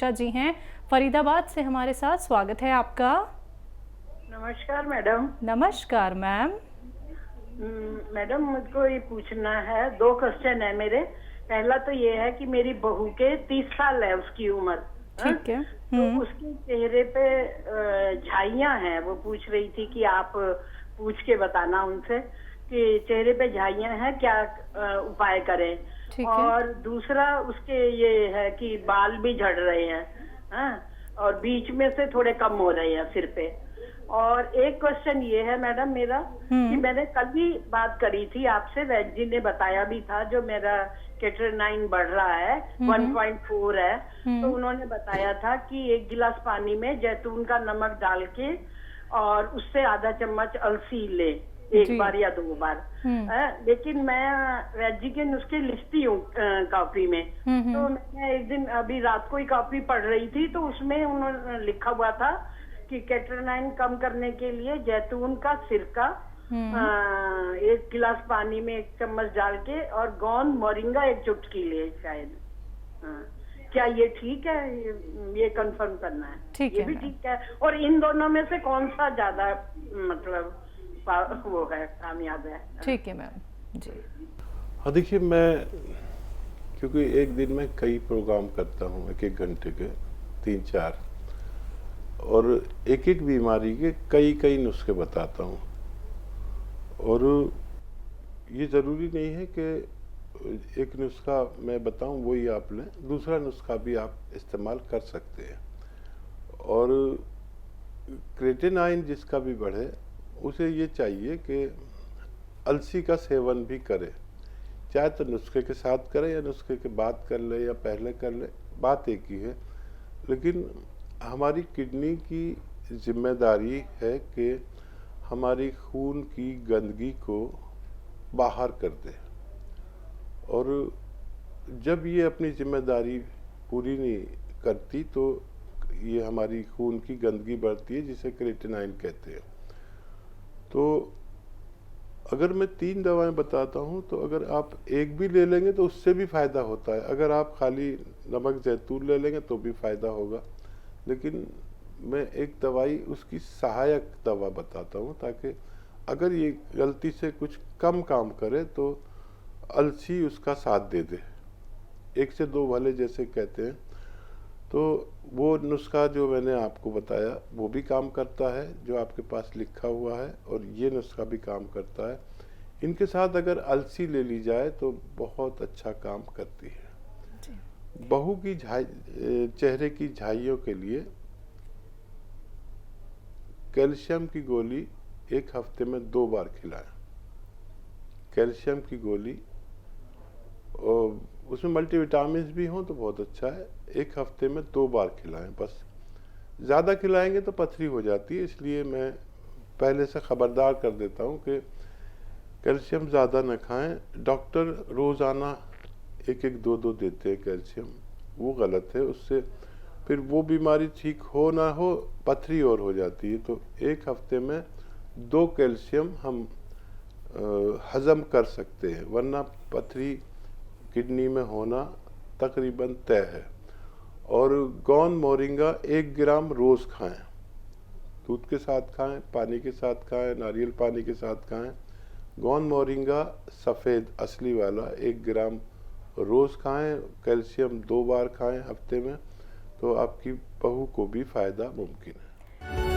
उषा जी हैं फरीदाबाद से हमारे साथ। स्वागत है आपका। नमस्कार मैडम। नमस्कार मैम। मैडम मुझको ये पूछना है, 2 क्वेश्चन है मेरे। पहला तो ये है कि मेरी बहू के 30 साल है उसकी उम्र। ठीक है। तो उसके चेहरे पे झाइयाँ हैं। वो पूछ रही थी कि आप पूछ के बताना उनसे कि चेहरे पे झाइयाँ हैं, क्या उपाय करें। ठीक है। और दूसरा उसके ये है कि बाल भी झड़ रहे हैं, हाँ, और बीच में से थोड़े कम हो रहे हैं सिर पे। और एक क्वेश्चन ये है मैडम मेरा कि मैंने कल भी बात करी थी आपसे, वैद्य जी ने बताया भी था, जो मेरा Creatinine बढ़ रहा है 1.4 है। तो उन्होंने बताया था कि 1 गिलास पानी में जैतून का नमक डाल के और उससे आधा चम्मच अलसी ले, एक बार या 2 बार। लेकिन मैं वैद्य जी के नुस्खे लिखती हूँ कॉपी में। तो मैंने एक दिन अभी रात को ही कॉपी पढ़ रही थी, तो उसमें उन्होंने लिखा हुआ था कि Creatinine कम करने के लिए जैतून का सिरका 1 गिलास पानी में 1 चम्मच डाल के और गोंद मोरिंगा 1 चुटकी ले शायद। क्या ये ठीक है? ये कंफर्म करना है। ठीक ये है भी मैम। ठीक है। और इन दोनों में से कौन सा ज्यादा मतलब वो है, कामयाब है? ठीक है मैम जी। हाँ देखिए, मैं क्योंकि एक दिन में कई प्रोग्राम करता हूँ, 1-1 घंटे के 3-4, और एक एक बीमारी के कई नुस्खे बताता हूँ। और ये ज़रूरी नहीं है कि एक नुस्खा मैं बताऊँ वही आप लें, दूसरा नुस्खा भी आप इस्तेमाल कर सकते हैं। और क्रेटिनाइन जिसका भी बढ़े, उसे ये चाहिए कि अलसी का सेवन भी करे, चाहे तो नुस्खे के साथ करे या नुस्खे के बाद कर ले या पहले कर ले, बात एक ही है। लेकिन हमारी किडनी की जिम्मेदारी है कि हमारी खून की गंदगी को बाहर कर दे, और जब ये अपनी जिम्मेदारी पूरी नहीं करती तो ये हमारी खून की गंदगी बढ़ती है, जिसे क्रेटिनाइन कहते हैं। तो अगर मैं 3 दवाएं बताता हूं, तो अगर आप एक भी ले लेंगे तो उससे भी फ़ायदा होता है। अगर आप खाली नमक जैतून ले लेंगे तो भी फ़ायदा होगा। लेकिन मैं एक दवाई उसकी सहायक दवा बताता हूं, ताकि अगर ये गलती से कुछ कम काम करे तो अलसी उसका साथ दे दे। 1 से 2 भले जैसे कहते हैं। तो वो नुस्खा जो मैंने आपको बताया वो भी काम करता है, जो आपके पास लिखा हुआ है, और ये नुस्खा भी काम करता है। इनके साथ अगर अलसी ले ली जाए तो बहुत अच्छा काम करती है। बहू की चेहरे की झाइयों के लिए कैल्शियम की गोली 1 हफ्ते में 2 बार खिलाएं। कैल्शियम की गोली, और उसमें मल्टीविटामिन भी हों तो बहुत अच्छा है। 1 हफ्ते में 2 बार खिलाएं बस। ज़्यादा खिलाएंगे तो पथरी हो जाती है, इसलिए मैं पहले से खबरदार कर देता हूं कि कैल्शियम ज़्यादा न खाएं। डॉक्टर रोज़ाना 1-1, 2-2 देते हैं कैल्शियम, वो गलत है। उससे फिर वो बीमारी ठीक हो ना हो, पथरी और हो जाती है। तो 1 हफ्ते में 2 कैल्शियम हम हजम कर सकते हैं, वरना पथरी किडनी में होना तकरीबन तय है। और गोंद मोरिंगा 1 ग्राम रोज़ खाएं। दूध के साथ खाएं, पानी के साथ खाएं, नारियल पानी के साथ खाएं। गोंद मोरिंगा सफ़ेद असली वाला 1 ग्राम रोज़ खाएं। कैल्शियम 2 बार खाएं हफ्ते में, तो आपकी बहू को भी फ़ायदा मुमकिन है।